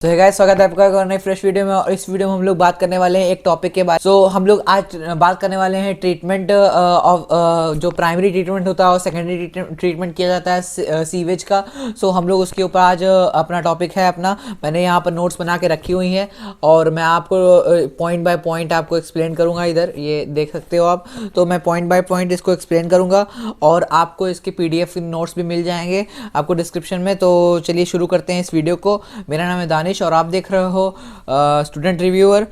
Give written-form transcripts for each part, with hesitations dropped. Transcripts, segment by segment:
तो है गाइस, स्वागत है आपका एक और नई फ्रेश वीडियो में। और इस वीडियो में हम लोग बात करने वाले हैं एक टॉपिक के बारे। हम लोग आज बात करने वाले हैं ट्रीटमेंट ऑफ जो प्राइमरी ट्रीटमेंट होता है और सेकेंडरी ट्रीटमेंट किया जाता है सीवेज का। हम लोग उसके ऊपर आज अपना टॉपिक है अपना। मैंने यहाँ पर नोट्स बना के रखी हुई हैं और मैं आपको पॉइंट बाय पॉइंट आपको एक्सप्लेन करूँगा। इधर ये देख सकते हो आप। तो मैं पॉइंट बाय पॉइंट इसको एक्सप्लेन करूँगा और आपको इसके PDF नोट्स भी मिल जाएंगे आपको डिस्क्रिप्शन में। तो चलिए शुरू करते हैं इस वीडियो को। मेरा नाम है दानिश और आप देख रहे हो स्टूडेंट रिव्यूअर।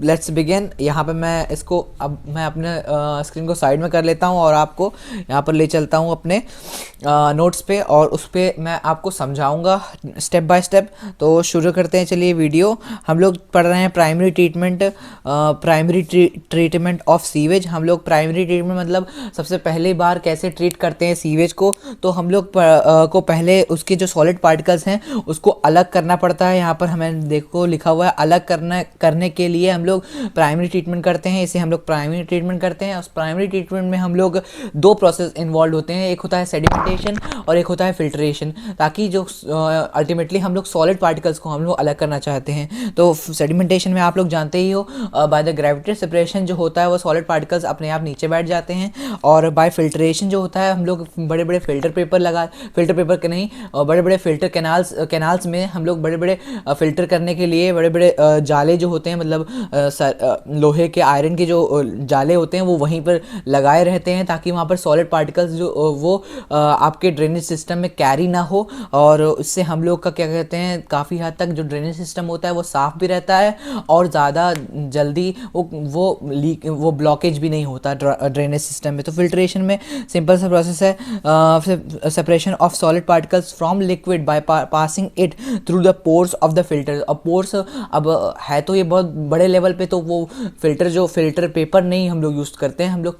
Let's begin. यहाँ पे मैं इसको अब मैं अपने स्क्रीन को साइड में कर लेता हूँ और आपको यहाँ पर ले चलता हूँ अपने नोट्स पे और उस पर मैं आपको समझाऊंगा स्टेप बाय स्टेप। तो शुरू करते हैं चलिए वीडियो। हम लोग पढ़ रहे हैं प्राइमरी ट्रीटमेंट ऑफ सीवेज। हम लोग प्राइमरी ट्रीटमेंट मतलब सबसे पहली बार कैसे ट्रीट करते हैं सीवेज को। तो हम लोग को पहले उसके जो सॉलिड पार्टिकल्स हैं उसको अलग करना पड़ता है। यहाँ पर हमें देखो लिखा हुआ है अलग करने के लिए हम लोग प्राइमरी ट्रीटमेंट करते हैं। इसे हम लोग प्राइमरी ट्रीटमेंट करते हैं। उस प्राइमरी ट्रीटमेंट में हम लोग दो प्रोसेस इन्वॉल्व होते हैं, एक होता है सेडिमेंटेशन और एक होता है फिल्ट्रेशन, ताकि जो अल्टीमेटली हम लोग सॉलिड पार्टिकल्स को हम लोग अलग करना चाहते हैं। तो सेडिमेंटेशन में आप लोग जानते ही हो बाय द ग्रेविटी सेपरेशन जो होता है वो सॉलिड पार्टिकल्स अपने आप नीचे बैठ जाते हैं। और बाय फिल्ट्रेशन जो होता है हम लोग बड़े बड़े फिल्टर पेपर के नहीं, बड़े बड़े फिल्टर कैनाल्स में हम लोग बड़े बड़े फिल्टर करने के लिए बड़े बड़े जाले जो होते हैं, मतलब लोहे के आयरन के जो जाले होते हैं वो वहीं पर लगाए रहते हैं, ताकि वहाँ पर सॉलिड पार्टिकल्स जो वो आपके ड्रेनेज सिस्टम में कैरी ना हो। और उससे हम लोग का क्या कहते हैं, काफ़ी हद तक जो ड्रेनेज सिस्टम होता है वो साफ़ भी रहता है और ज़्यादा जल्दी वो ब्लॉकेज भी नहीं होता ड्रेनेज सिस्टम में। तो फिल्ट्रेशन में सिंपल सा प्रोसेस है, separation of solid particles from liquid by passing it through the pores of the filter. अब पोर्स अब है तो ये बहुत बड़े लेवल पे, तो वो फिल्टर पेपर नहीं हम लोग यूज़ करते हैं, हम लोग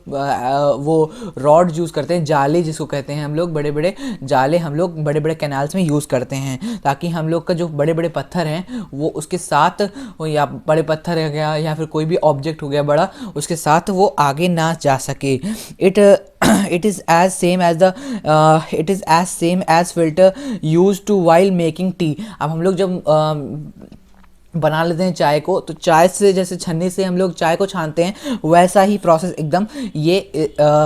वो रॉड यूज़ करते हैं, जाले जिसको कहते हैं हम लोग, बड़े बड़े जाले हम लोग बड़े बड़े कैनाल्स में यूज़ करते हैं, ताकि हम लोग का जो बड़े बड़े पत्थर हैं वो उसके साथ, या बड़े पत्थर हो गया या फिर कोई भी ऑब्जेक्ट हो गया बड़ा, उसके साथ वो आगे ना जा सके। It is as same as filter used to while making tea। अब हम लोग जब बना लेते हैं चाय को, तो चाय से जैसे छन्नी से हम लोग चाय को छानते हैं, वैसा ही प्रोसेस एकदम ये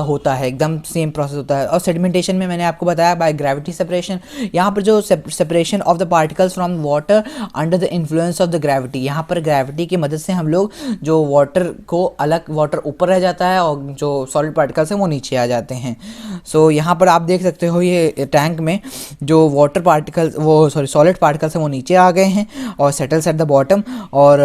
होता है, एकदम सेम प्रोसेस होता है। और सेडिमेंटेशन में मैंने आपको बताया बाय ग्रेविटी सेपरेशन। यहाँ पर जो separation of the particles from water under the influence of the gravity, यहाँ पर ग्रेविटी की मदद से हम लोग जो वाटर ऊपर रह जाता है और जो सॉलिड पार्टिकल्स हैं वो नीचे आ जाते हैं। यहाँ पर आप देख सकते हो ये टैंक में जो वाटर पार्टिकल्स सॉलिड पार्टिकल्स हैं वो नीचे आ गए हैं और सेटल्स एट द बॉटम। और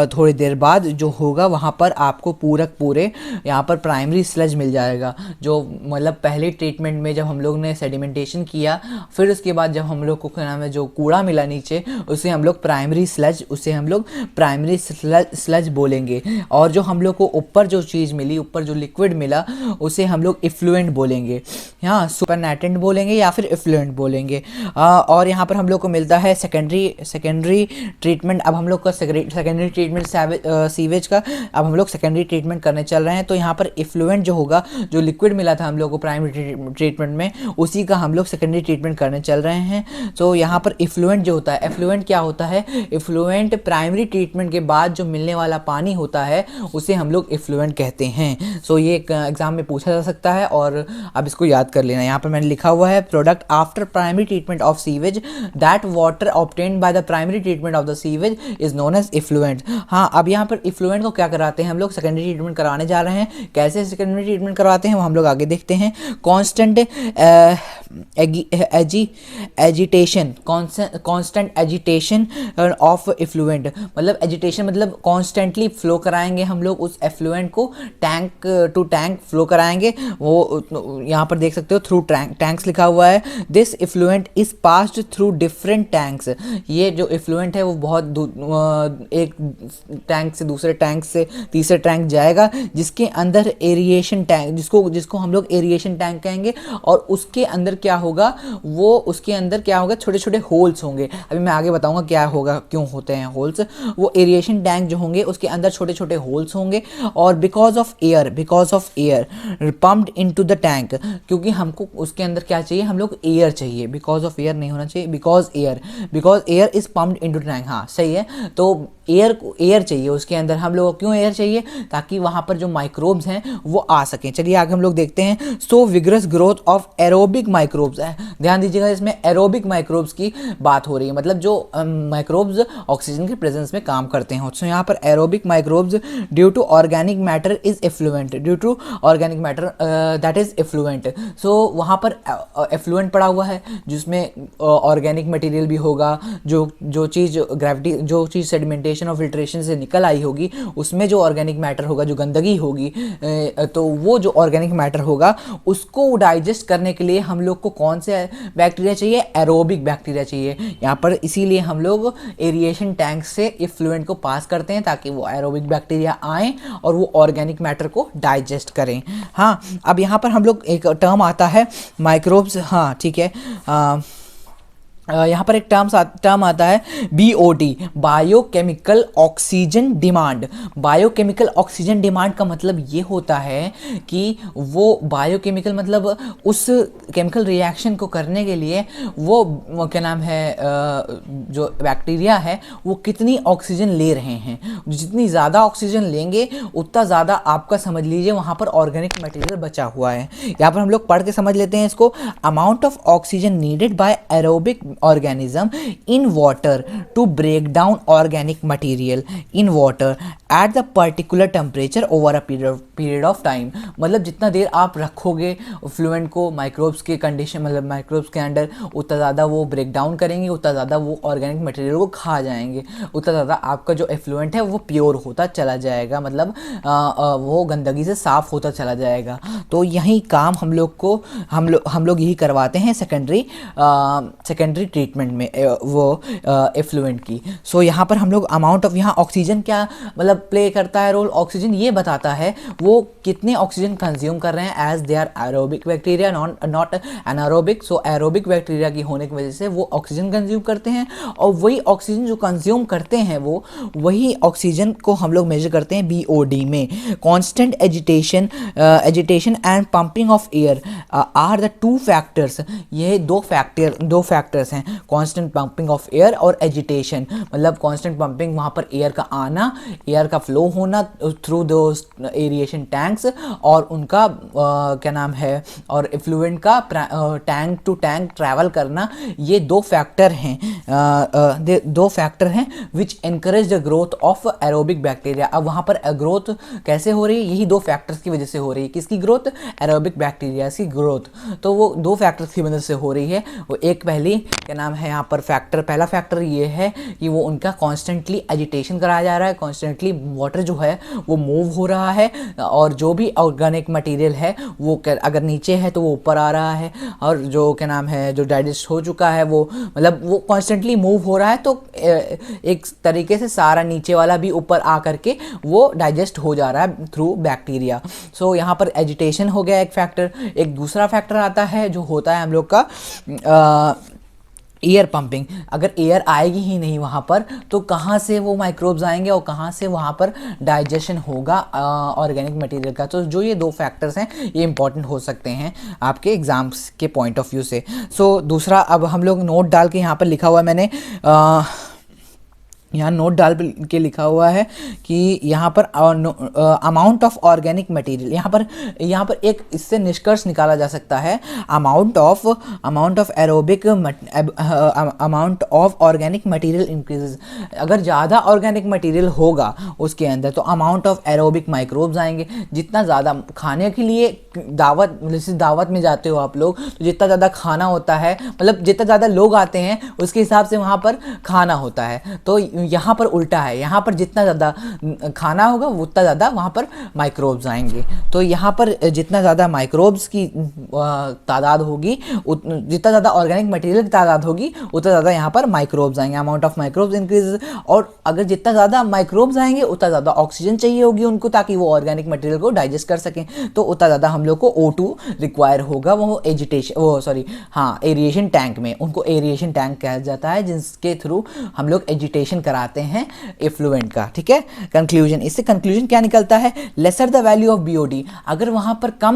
थोड़ी देर बाद जो होगा वहाँ पर आपको पूरे यहाँ पर प्राइमरी स्लज मिल जाएगा। जो मतलब पहले ट्रीटमेंट में जब हम लोग ने सेडिमेंटेशन किया, फिर उसके बाद जब हम लोग को क्या नाम है जो कूड़ा मिला नीचे, उसे हम लोग प्राइमरी स्लज बोलेंगे। और जो हम लोग को ऊपर जो चीज़ मिली, ऊपर जो लिक्विड मिला, उसे हम लोग इफ्लुएंट बोलेंगे, यहाँ सुपरनेटेंट बोलेंगे या फिर इफ्लुएंट बोलेंगे। और यहाँ पर हम लोग को मिलता है सेकेंडरी ट्रीटमेंट। अब हम लोग का सेकेंडरी ट्रीटमेंट सीवेज का अब हम लोग सेकेंडरी ट्रीटमेंट करने चल रहे हैं। तो यहाँ पर इफ्लुएंट जो होगा, जो लिक्विड मिला था हम लोग को प्राइमरी ट्रीटमेंट में, उसी का हम लोग सेकेंडरी ट्रीटमेंट करने चल रहे हैं। तो यहाँ पर इफ्लुएंट जो होता है, इफ्लुएंट क्या होता है, इफ्लुएंट प्राइमरी ट्रीटमेंट के बाद जो मिलने वाला पानी होता है उसे हम लोग इफ्लुएंट कहते हैं। ये एग्जाम में पूछा जा सकता है और अब इसको याद कर लेना। यहाँ पर मैंने लिखा हुआ है, product after primary treatment of sewage that water obtained by the primary treatment of the sewage is known as effluent. हाँ, अब यहाँ पर इफ्लुएंट को क्या कराते हैं, हम लोग सेकेंडरी ट्रीटमेंट कराने जा रहे हैं। कैसे सेकेंडरी ट्रीटमेंट करवाते हैं वो हम लोग आगे देखते हैं। कांस्टेंट एजिटेशन ऑफ इफ्लुएंट, मतलब एजिटेशन मतलब कॉन्स्टेंटली फ्लो कराएंगे हम लोग उस एफ्लुएंट को, टैंक टू टैंक फ्लो कराएंगे। वो यहाँ पर देख सकते हो थ्रू टैंक्स लिखा हुआ है। This effluent is passed through different tanks. ये जो इफ्लुएंट है वो बहुत एक टैंक से दूसरे टैंक से तीसरे टैंक जाएगा, जिसके अंदर एरिएशन टैंक, जिसको हम लोग एरिएशन टैंक कहेंगे। और उसके अंदर क्या होगा, छोटे छोटे होल्स होंगे। अभी मैं आगे बताऊंगा क्या होगा, क्यों होते हैं होल्स। वो एरिएशन टैंक जो होंगे उसके अंदर छोटे छोटे होल्स होंगे। और because of air pumped into the tank, क्योंकि हमको उसके अंदर क्या चाहिए, हम लोग एयर चाहिए, बिकॉज ऑफ एयर नहीं होना चाहिए, because air is pumped into into tank, हाँ सही है। तो एयर चाहिए उसके अंदर हम लोग को। क्यों एयर चाहिए? ताकि वहाँ पर जो माइक्रोब्स हैं वो आ सकें। चलिए आगे हम लोग देखते हैं। So vigorous growth of aerobic microbes है, ध्यान दीजिएगा इसमें एरोबिक माइक्रोब्स की बात हो रही है, मतलब जो माइक्रोब्स ऑक्सीजन के प्रेजेंस में काम करते हैं। सो यहाँ पर aerobic microbes due to organic matter is effluent, due to organic matter that is effluent. So वहाँ पर एफ्लुएंट पड़ा हुआ है जिसमें ऑर्गेनिक मटेरियल भी होगा, जो चीज़ ग्रेविटी, जो चीज़ सेडिमेंटेशन और फिल्ट्रेशन से निकल आई होगी उसमें जो ऑर्गेनिक मैटर होगा, जो गंदगी होगी, तो वो जो ऑर्गेनिक मैटर होगा उसको डाइजेस्ट करने के लिए हम लोग को कौन से बैक्टीरिया चाहिए? एरोबिक बैक्टीरिया चाहिए यहाँ पर। इसीलिए हम लोग एरिएशन टैंक से इफ्लुएंट को पास करते हैं ताकि वो एरोबिक बैक्टीरिया आएँ और वो ऑर्गेनिक मैटर को डाइजेस्ट करें। हाँ, अब यहाँ पर हम लोग एक टर्म आता है माइक्रोब्स, हाँ ठीक है, यहाँ पर एक टर्म आता है BOD, biochemical oxygen demand. Biochemical oxygen demand का मतलब ये होता है कि वो बायोकेमिकल मतलब उस केमिकल रिएक्शन को करने के लिए वो क्या नाम है, जो बैक्टीरिया है वो कितनी ऑक्सीजन ले रहे हैं। जितनी ज़्यादा ऑक्सीजन लेंगे उतना ज़्यादा आपका समझ लीजिए वहाँ पर ऑर्गेनिक मटेरियल बचा हुआ है। यहाँ पर हम लोग पढ़ के समझ लेते हैं इसको। Amount of oxygen needed bye aerobic organism in water to break down organic material in water at the particular temperature over a period of time। मतलब जितना देर आप रखोगे फ्लुएंट को माइक्रोब्स के कंडीशन, मतलब माइक्रोब्स के अंडर, उतना ज़्यादा वो ब्रेक डाउन करेंगे, उतना ज़्यादा वो ऑर्गेनिक मटेरियल को खा जाएंगे, उतना ज़्यादा आपका जो एफ्लुएंट है वो प्योर होता चला जाएगा, मतलब वो गंदगी से साफ़ होता चला जाएगा। तो यही काम हम लोग यही करवाते हैं सेकेंडरी ट्रीटमेंट में वो एफ्लुएंट की। सो यहाँ पर हम लोग अमाउंट ऑफ, यहाँ ऑक्सीजन क्या मतलब प्ले करता है रोल? ऑक्सीजन ये बताता है वो कितने ऑक्सीजन कंज्यूम कर रहे हैं, as they are aerobic bacteria not anaerobic. So aerobic bacteria की होने की वजह से वो ऑक्सीजन कंज्यूम करते हैं, और वही ऑक्सीजन जो कंज्यूम करते हैं वो वही ऑक्सीजन को हम लोग मेजर करते हैं BOD में। Constant agitation and pumping of air are the two factors. ये दो फैक्टर्स हैं, कांस्टेंट पंपिंग ऑफ एयर और एजिटेशन। मतलब कांस्टेंट पंपिंग, वहाँ पर एयर का आना, एयर का फ्लो होना थ्रू दो एरिएशन टैंक्स, और उनका क्या नाम है, और एफ्लुएंट का टैंक टू टैंक ट्रैवल करना। ये दो फैक्टर हैं which encourage the growth of aerobic bacteria. अब वहाँ पर ग्रोथ कैसे हो रही है? यही दो फैक्टर्स की वजह से हो रही है। किसकी ग्रोथ? एरोबिक बैक्टीरिया की ग्रोथ। तो वो दो फैक्टर्स की वजह से हो रही है। वो एक पहली क्या नाम है यहाँ पर पहला फैक्टर ये है कि वो उनका कॉन्स्टेंटली एजिटेशन कराया जा रहा है, कॉन्स्टेंटली वाटर जो है वो मूव हो रहा है, और जो भी ऑर्गेनिक मटेरियल है वो अगर नीचे है तो वो ऊपर आ रहा है, और जो क्या नाम है जो डाइजेस्ट हो चुका है वो मतलब वो कॉन्स्टेंटली मूव हो रहा है। तो एक तरीके से सारा नीचे वाला भी ऊपर आ करके वो डाइजेस्ट हो जा रहा है थ्रू बैक्टीरिया। सो यहाँ पर एजिटेशन हो गया एक फैक्टर। एक दूसरा फैक्टर आता है जो होता है हम लोग का एयर पंपिंग। अगर एयर आएगी ही नहीं वहाँ पर तो कहाँ से वो माइक्रोब्स आएंगे और कहाँ से वहाँ पर डाइजेशन होगा ऑर्गेनिक मटेरियल का। तो जो ये दो फैक्टर्स हैं ये इंपॉर्टेंट हो सकते हैं आपके एग्जाम्स के पॉइंट ऑफ व्यू से। सो दूसरा, अब हम लोग नोट डाल के यहाँ पर लिखा हुआ है मैंने, यहाँ नोट डाल के लिखा हुआ है कि यहाँ पर अमाउंट ऑफ ऑर्गेनिक मटेरियल, यहाँ पर एक इससे निष्कर्ष निकाला जा सकता है। Amount of aerobic amount of organic material increases. अगर ज़्यादा ऑर्गेनिक मटेरियल होगा उसके अंदर तो अमाउंट ऑफ एरोबिक माइक्रोब्स आएंगे। जितना ज़्यादा खाने के लिए दावत में जाते हो आप लोग, तो जितना ज़्यादा खाना होता है, मतलब जितना ज़्यादा लोग आते हैं उसके हिसाब से वहाँ पर खाना होता है। तो यहाँ पर उल्टा है, यहाँ पर जितना ज़्यादा खाना होगा उतना ज़्यादा वहाँ पर माइक्रोब्स आएंगे। तो यहाँ पर जितना ज़्यादा माइक्रोब्स की तादाद होगी, जितना ज़्यादा ऑर्गेनिक मटेरियल की तादाद होगी उतना ज़्यादा यहाँ पर माइक्रोब्स आएंगे। अमाउंट ऑफ माइक्रोब्स इंक्रीज, और अगर जितना ज़्यादा माइक्रोब्स आएंगे उतना ज़्यादा ऑक्सीजन चाहिए होगी उनको ताकि वो ऑर्गेनिक मटेरियल को डाइजेस्ट कर सकें। तो उतना ज़्यादा हम लोग को O2 रिक्वायर होगा एरिएशन टैंक में। उनको एरिएशन टैंक कहा जाता है जिसके थ्रू हम लोग एजिटेशन कराते हैं इफ्लुएंट का। ठीक है, कंक्लूजन, इससे कंक्लूजन क्या निकलता है, lesser the value of BOD, अगर वहाँ पर कम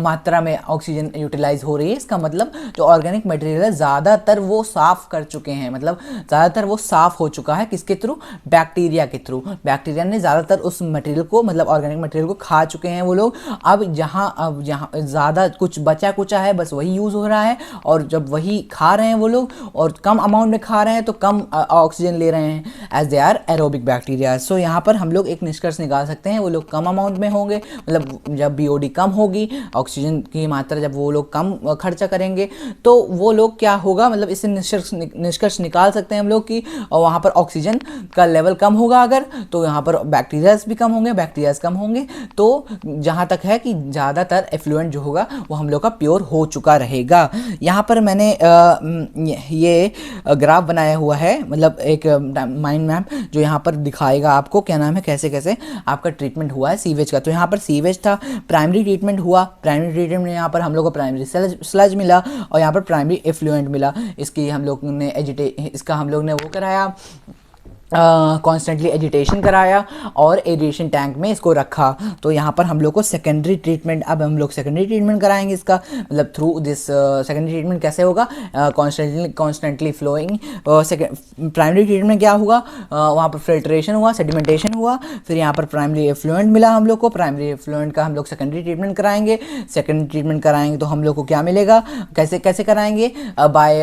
मात्रा में ऑक्सीजन यूटिलाइज हो रही है, इसका मतलब जो ऑर्गेनिक मटेरियल है ज़्यादातर वो साफ कर चुके हैं, मतलब ज़्यादातर वो साफ हो चुका है, किसके थ्रू, बैक्टीरिया के थ्रू। बैक्टीरिया ने ज़्यादातर उस मटेरियल को, मतलब ऑर्गेनिक मटेरियल को खा चुके हैं वो लोग। अब जहाँ ज़्यादा कुछ बचा कुचा है बस वही यूज़ हो रहा है, और जब वही खा रहे हैं वो लोग और कम अमाउंट में खा रहे हैं तो कम ऑक्सीजन ले रहे हैं, as they are aerobic bacteria. So यहाँ पर हम लोग एक निष्कर्ष निकाल सकते हैं, वो लोग कम अमाउंट में होंगे, मतलब जब बीओडी कम होगी, ऑक्सीजन की मात्रा जब वो लोग कम खर्चा करेंगे तो वो लोग क्या होगा, मतलब इससे निष्कर्ष निकाल सकते हैं हम लोग कि वहाँ पर ऑक्सीजन का लेवल कम होगा अगर, तो यहाँ पर बैक्टीरियाज भी कम होंगे, बैक्टीरियाज कम होंगे, तो जहाँ तक है कि ज़्यादातर एफ्लुएंट जो होगा वो हम लोग का प्योर हो चुका रहेगा। यहाँ पर मैंने ये ग्राफ बनाया हुआ है, मतलब एक माइंड मैप जो यहाँ पर दिखाएगा आपको क्या नाम है, कैसे कैसे आपका ट्रीटमेंट हुआ है सीवेज का। तो यहाँ पर सीवेज था, प्राइमरी ट्रीटमेंट हुआ, प्राइमरी ट्रीटमेंट में यहाँ पर हम लोग को प्राइमरी स्लज मिला और यहाँ पर प्राइमरी एफ्लुएंट मिला। इसकी हम लोग ने इसका हम लोग ने वो कराया, कॉन्स्टेंटली एजिटेशन कराया और एरिएशन टैंक में इसको रखा। तो यहाँ पर हम लोग को सेकेंडरी ट्रीटमेंट, अब हम लोग सेकेंडरी ट्रीटमेंट कराएंगे इसका, मतलब थ्रू दिस सेकेंडरी ट्रीटमेंट कैसे होगा, कॉन्स्टेंटली फ्लोइंग। प्राइमरी ट्रीटमेंट क्या हुआ, वहाँ पर फिल्ट्रेशन हुआ, सेडिमेंटेशन हुआ, फिर यहाँ पर प्राइमरी एफ्लुएंट मिला हम लोग को, प्राइमरी एफ्लुएंट का हम लोग सेकेंडरी ट्रीटमेंट कराएंगे। सेकेंडरी ट्रीटमेंट कराएंगे तो हम लोग को क्या मिलेगा, कैसे कैसे कराएंगे, बाय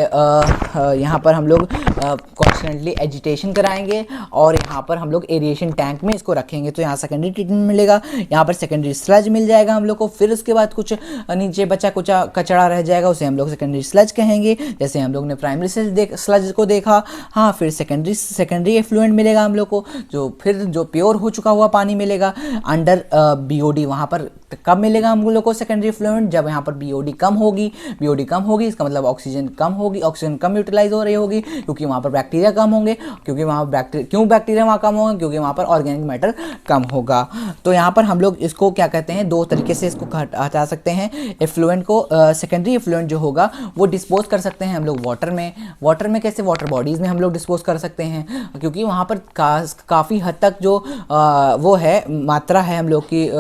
यहाँ पर हम लोग कॉन्स्टेंटली एजिटेशन कराएंगे और यहाँ पर हम लोग एरिएशन टैंक में इसको रखेंगे। तो यहाँ सेकेंडरी ट्रीटमेंट मिलेगा, यहाँ पर सेकेंडरी स्लज मिल जाएगा हम लोग को। फिर उसके बाद कुछ नीचे बचा कुछ कचड़ा रह जाएगा, उसे हम लोग सेकेंडरी स्लज कहेंगे, जैसे हम लोग ने प्राइमरी स्लज को देखा। हाँ, फिर सेकेंडरी एफ्लुएंट मिलेगा हम लोग को, जो फिर जो प्योर हो चुका हुआ पानी मिलेगा अंडर बीओडी। वहाँ पर कब मिलेगा हम लोग को सेकेंडरी एफ्लुएंट, जब यहाँ पर बीओडी कम होगी। बीओडी कम होगी इसका मतलब ऑक्सीजन कम होगी, ऑक्सीजन कम यूटिलाइज हो रही होगी, क्योंकि वहाँ पर बैक्टीरिया कम होंगे, क्योंकि वहाँ बैक्टीरिया वहाँ कम होंगे, क्योंकि वहाँ पर ऑर्गेनिक मैटर कम होगा। तो यहाँ पर हम लोग इसको क्या कहते हैं, दो तरीके से इसको हटा सकते हैं एफ्लुएंट को। सेकेंडरी एफ्लुएंट जो होगा वो डिस्पोज कर सकते हैं हम लोग वाटर में। वाटर में कैसे, वाटर बॉडीज़ में हम लोग डिस्पोज कर सकते हैं, क्योंकि वहाँ पर काफ़ी हद तक जो वो है मात्रा है हम लोग की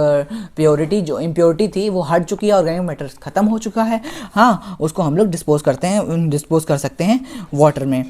प्योरिटी, जो इम्प्योरिटी थी वो हट चुकी है, ऑर्गेनिक मैटर खत्म हो चुका है। हाँ, उसको हम लोग डिस्पोज कर सकते हैं वाटर में।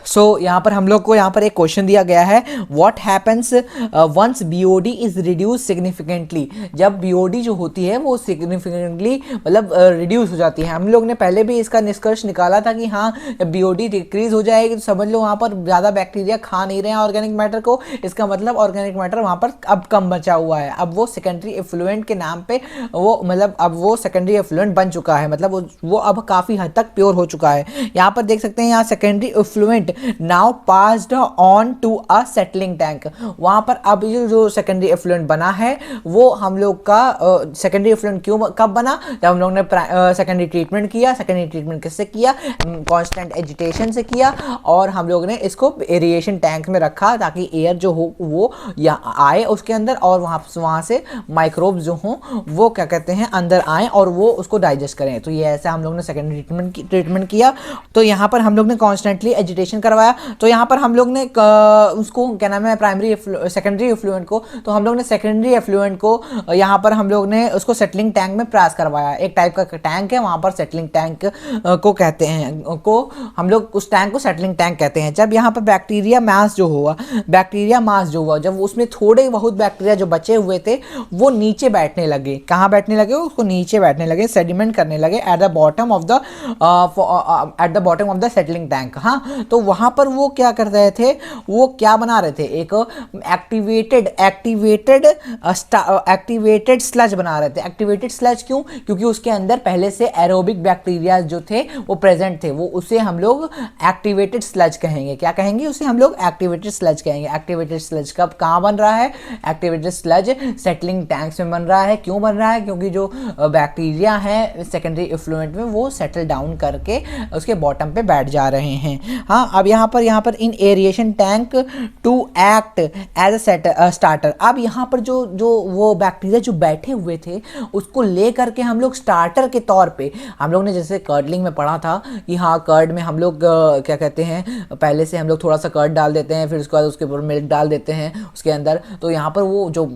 सो यहाँ पर हम लोग को यहाँ पर एक क्वेश्चन दिया गया है, what happens once BOD is reduce significantly. जब बीओडी जो होती है वो सिग्निफिकेंटली मतलब रिड्यूस हो जाती है। हम लोग ने पहले भी इसका निष्कर्ष निकाला था कि हाँ, बीओडी डिक्रीज हो जाएगी तो समझ लो वहाँ पर ज़्यादा बैक्टीरिया खा नहीं रहे हैं ऑर्गेनिक मैटर को, इसका मतलब ऑर्गेनिक मैटर वहाँ पर अब कम बचा हुआ है। अब वो सेकेंडरी एफ्लुएंट के नाम पे वो मतलब अब वो सेकेंडरी एफ्लुएंट बन चुका है, मतलब वो अब काफ़ी हद तक प्योर हो चुका है। यहाँ पर देख सकते हैं, यहाँ secondary effluent now passed on to a settling tank. वहाँ पर अब ये जो सेकेंडरी एफ्लुएंट बना है वो हम लोग का सेकेंडरी एफ्लुएंट कब बना, जब हम लोग ने सेकेंडरी ट्रीटमेंट किया। सेकेंडरी ट्रीटमेंट किससे किया, कांस्टेंट एजिटेशन से किया, और हम लोग ने इसको एरिएशन टैंक में रखा ताकि एयर जो हो वो आए उसके अंदर, और वहाँ से माइक्रोब जो हों वो क्या कहते हैं अंदर आए और वो उसको डाइजेस्ट करें। तो ये ऐसा हम लोग ने सेकेंडरी ट्रीटमेंट किया। तो यहाँ पर हम लोग ने कॉन्स्टेंटली एजिटेशन करवाया। तो यहाँ पर हम लोग ने उसको क्या नाम है, सेकेंडरी एफ्लुएंट को, तो हम लोग ने सेकेंडरी एफ्लुएंट को यहाँ पर हम लोग ने उसको सेटलिंग टैंक में प्रेस करवाया। एक टाइप का टैंक है वहाँ पर, सेटलिंग टैंक को कहते हैं, को हम लोग उस टैंक को सेटलिंग टैंक कहते हैं। जब यहाँ पर बैक्टीरिया मास जो हुआ, जब उसमें थोड़े बहुत बैक्टीरिया जो बचे हुए थे वो नीचे बैठने लगे। कहाँ बैठने लगे, उसको नीचे बैठने लगे, सेडिमेंट करने लगे at the bottom of the settling tank. हाँ, तो वहाँ पर वो क्या कर रहे थे, वो क्या बना रहे थे, एक एक्टिवेटेड स्लज बना रहे थे। एक्टिवेटेड स्लज क्यों, क्योंकि उसके अंदर पहले से एरोबिक बैक्टीरिया जो थे वो प्रेजेंट थे, वो उसे हम लोग एक्टिवेटेड स्लज कहेंगे। क्या कहेंगे उसे हम लोग, एक्टिवेटेड स्लज कहेंगे। एक्टिवेटेड स्लज कब कहाँ बन रहा है, एक्टिवेटेड स्लज सेटलिंग टैंक्स में बन रहा है। क्यों बन रहा है, क्योंकि जो बैक्टीरिया है सेकेंडरी एफ्लुएंट में वो सेटल डाउन करके उसके बॉटम पे बैठ जा रहे हैं। हाँ, अब यहाँ पर in aeration tank to act as a starter. अब यहाँ पर जो जो वो बैक्टीरिया जो बैठे हुए थे उसको ले करके हम लोग स्टार्टर के तौर पे, हम लोग ने जैसे कर्डलिंग में पढ़ा था कि हाँ कर्ड में हम लोग क्या कहते हैं, पहले से हम लोग थोड़ा सा कर्ड डाल देते हैं, फिर उसके बाद उसके ऊपर मिल्क डाल देते हैं उसके अंदर। तो यहाँ पर वो जो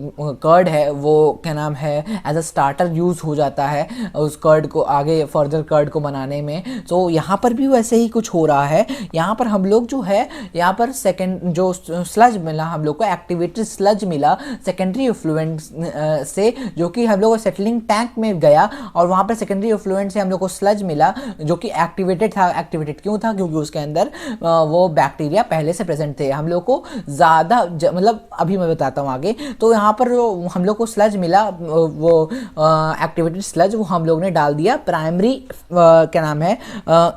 कर्ड है वो क्या नाम है एज अ स्टार्टर यूज़ हो जाता है उस कर्ड को आगे फर्दर कर्ड को बनाने में। तो यहाँ पर भी वैसे ही कुछ हो रहा है। यहाँ पर हम लोग जो है यहाँ पर सेकेंड जो स्लज मिला हम लोग को, एक्टिवेटेड स्लज मिला सेकेंडरी इफ्लुएंट से, जो कि हम लोग सेटलिंग टैंक में गया और वहाँ पर सेकेंडरी इफ्लुएंट से हम लोग को स्लज मिला जो कि एक्टिवेटेड था। एक्टिवेटेड क्यों था? क्योंकि उसके अंदर वो बैक्टीरिया पहले से प्रेजेंट थे। हम लोग को ज़्यादा मतलब अभी मैं बताता हूँ आगे। तो यहाँ पर हम लोग को स्लज मिला, वो एक्टिवेटेड स्लज वो हम लोग ने डाल दिया प्राइमरी क्या नाम है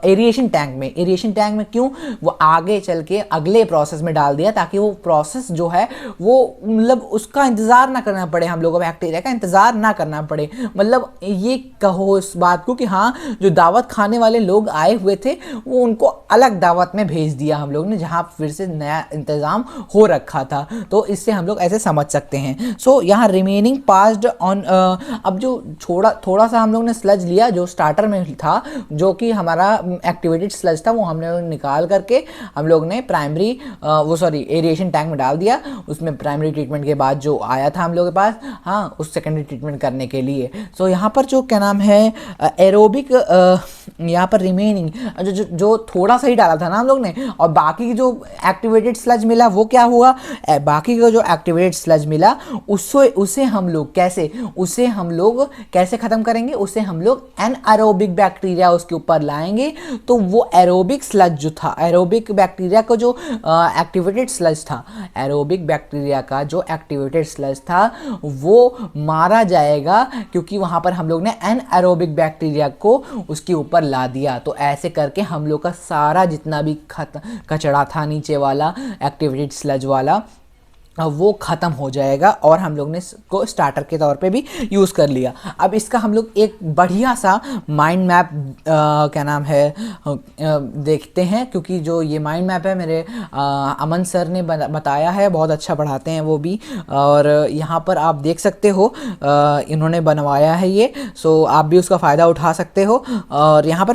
एरिएशन टैंक में। एरिएशन टैंक में क्यों? वो आगे चल के अगले प्रोसेस में डाल दिया ताकि वो प्रोसेस जो है वो मतलब उसका इंतज़ार ना करना पड़े, हम लोगों को बैक्टीरिया का इंतज़ार ना करना पड़े। मतलब ये कहो इस बात को कि हाँ जो दावत खाने वाले लोग आए हुए थे वो उनको अलग दावत में भेज दिया हम लोग ने, जहाँ फिर से नया इंतज़ाम हो रखा था। तो इससे हम लोग ऐसे समझ सकते हैं। सो यहाँ रिमेनिंग पास्ड ऑन, अब जो थोड़ा सा हम लोग ने स्लज लिया जो स्टार्टर में था, जो कि हमारा एक्टिवेटेड स्लज था, वो हमने निकाल करके हम लोग ने प्राइमरी एरिएशन टैंक में डाल दिया। उसमें प्राइमरी ट्रीटमेंट के बाद जो आया था हम लोग के पास, हाँ उस सेकेंडरी ट्रीटमेंट करने के लिए। सो यहाँ पर जो क्या नाम है एरोबिक यहाँ पर रिमेनिंग जो थोड़ा सा ही डाला था ना हम लोग ने, और बाकी जो एक्टिवेटेड स्लज मिला वो क्या हुआ, बाकी का जो एक्टिवेटेड स्लज मिला उसे हम लोग कैसे ख़त्म करेंगे? उसे हम लोग एनएरोबिक बैक्टीरिया उसके ऊपर लाएंगे। तो वो एरोबिक स्लज जो था, एरोबिक बैक्टीरिया का जो एक्टिवेटेड स्लज था, एरोबिक बैक्टीरिया का जो एक्टिवेटेड स्लज था वो मारा जाएगा, क्योंकि वहाँ पर हम लोग ने एनएरोबिक बैक्टीरिया को उसके ऊपर ला दिया। तो ऐसे करके हम लोग का सारा जितना भी कचरा था नीचे वाला एक्टिवेटेड स्लज वाला वो ख़त्म हो जाएगा और हम लोग ने इसको स्टार्टर के तौर पे भी यूज़ कर लिया। अब इसका हम लोग एक बढ़िया सा माइंड मैप क्या नाम है देखते हैं, क्योंकि जो ये माइंड मैप है मेरे अमन सर ने बताया है, बहुत अच्छा पढ़ाते हैं वो भी। और यहाँ पर आप देख सकते हो इन्होंने बनवाया है ये, सो आप भी उसका फ़ायदा उठा सकते हो। और यहाँ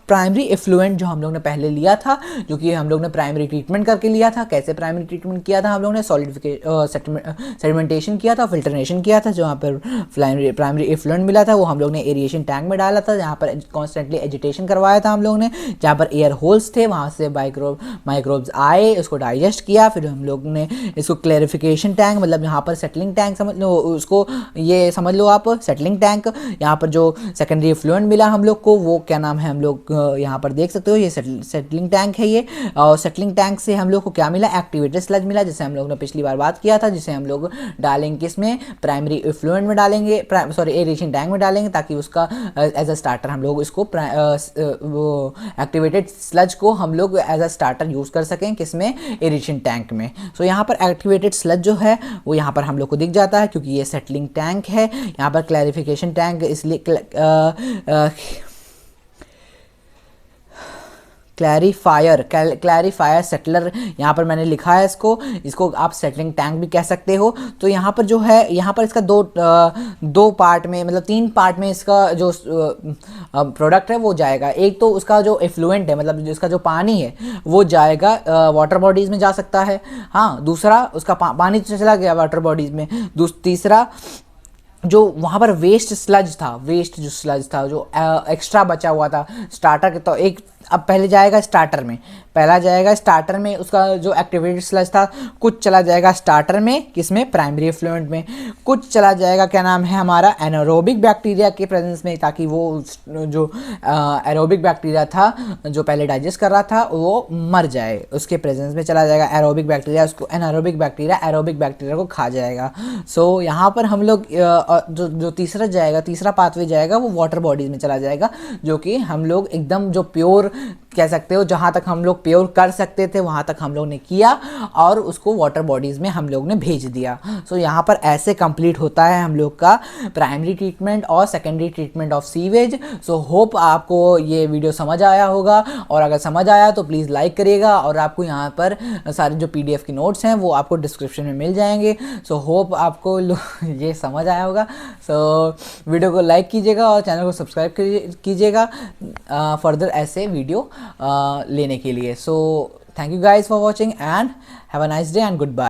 प्राइमरी इफ्लुएंट जो हम लोग ने पहले लिया था, जो कि हम लोग ने प्राइमरी ट्रीटमेंट करके लिया था। कैसे प्राइमरी ट्रीटमेंट किया था? हम लोग ने सॉलिडिफिकेशन सेडिमेंटेशन किया था, फिल्ट्रेशन किया था। जहाँ पर प्राइमरी इफ्लुएंट मिला था वो हम लोग ने एरिएशन टैंक में डाला था, जहाँ पर कॉन्स्टेंटली एजिटेशन करवाया था हम लोग ने। जहाँ पर एयर होल्स थे वहाँ से माइक्रोब्स आए, उसको डाइजेस्ट किया। फिर हम लोग ने इसको क्लैरिफिकेशन टैंक, मतलब यहाँ पर सेटलिंग टैंक समझ लो उसको, ये समझ लो आप सेटलिंग टैंक। यहाँ पर जो सेकेंडरी इफ्लुएंट मिला हम लोग को वो क्या नाम है, हम लोग यहाँ पर देख सकते हो ये सेटलिंग टैंक है ये। और सेटलिंग टैंक से हम लोग को क्या मिला? एक्टिवेटेड स्लज मिला, जैसे हम लोग ने पिछली बार बात किया था, जिसे हम लोग डालेंगे किसमें? प्राइमरी इफ्लुएंट में डालेंगे, एरिएशन टैंक में डालेंगे, ताकि उसका एज अ स्टार्टर हम लोग इसको वो एक्टिवेटेड स्लज को हम लोग एज अ स्टार्टर यूज़ कर सकें किसमें? एरिएशन टैंक में। सो यहाँ पर एक्टिवेटेड स्लज जो है वो यहाँ पर हम लोग को दिख जाता है, क्योंकि ये सेटलिंग टैंक है। यहाँ पर क्लैरिफिकेशन टैंक इसलिए क्लैरिफायर सेटलर यहाँ पर मैंने लिखा है इसको आप सेटलिंग टैंक भी कह सकते हो। तो यहाँ पर जो है, यहाँ पर इसका दो पार्ट में, मतलब 3 पार्ट में इसका जो प्रोडक्ट है वो जाएगा। एक तो उसका जो एफ्लुएंट है, मतलब जिसका जो पानी है वो जाएगा वाटर बॉडीज़ में जा सकता है। हाँ, दूसरा उसका पानी तो चला गया वाटर बॉडीज़ में। तीसरा जो वहाँ पर वेस्ट जो स्लज था जो एक्स्ट्रा बचा हुआ था स्टार्टर के, तो एक अब पहले जाएगा स्टार्टर में, उसका जो एक्टिवेटेड स्लज था कुछ चला जाएगा स्टार्टर में, किसमें? प्राइमरी इफ्लुएंट में। कुछ चला जाएगा क्या नाम है हमारा एनारोबिक बैक्टीरिया के प्रेजेंस में, ताकि वो जो एरोबिक बैक्टीरिया था जो पहले डाइजेस्ट कर रहा था वो मर जाए, उसके प्रेजेंस में चला जाएगा एरोबिक बैक्टीरिया, उसको एनारोबिक बैक्टीरिया एरोबिक बैक्टीरिया को खा जाएगा। सो यहाँ पर हम लोग जो तीसरा पाथवे जाएगा वो वाटर बॉडीज में चला जाएगा, जो कि हम लोग एकदम जो प्योर कह सकते हो जहाँ तक हम लोग प्योर कर सकते थे वहाँ तक हम लोग ने किया और उसको वाटर बॉडीज़ में हम लोग ने भेज दिया। सो यहाँ पर ऐसे कंप्लीट होता है हम लोग का प्राइमरी ट्रीटमेंट और secondary treatment of sewage. So hope आपको ये वीडियो समझ आया होगा, और अगर समझ आया तो प्लीज़ लाइक करिएगा, और आपको यहाँ पर सारे जो PDF के नोट्स हैं वो आपको डिस्क्रिप्शन में मिल जाएंगे। सो होप आपको ये समझ आया होगा। सो वीडियो को लाइक कीजिएगा और चैनल को सब्सक्राइब कीजिएगा फर्दर ऐसे वीडियो लेने के लिए। So thank you guys for watching and have a nice day and good bye.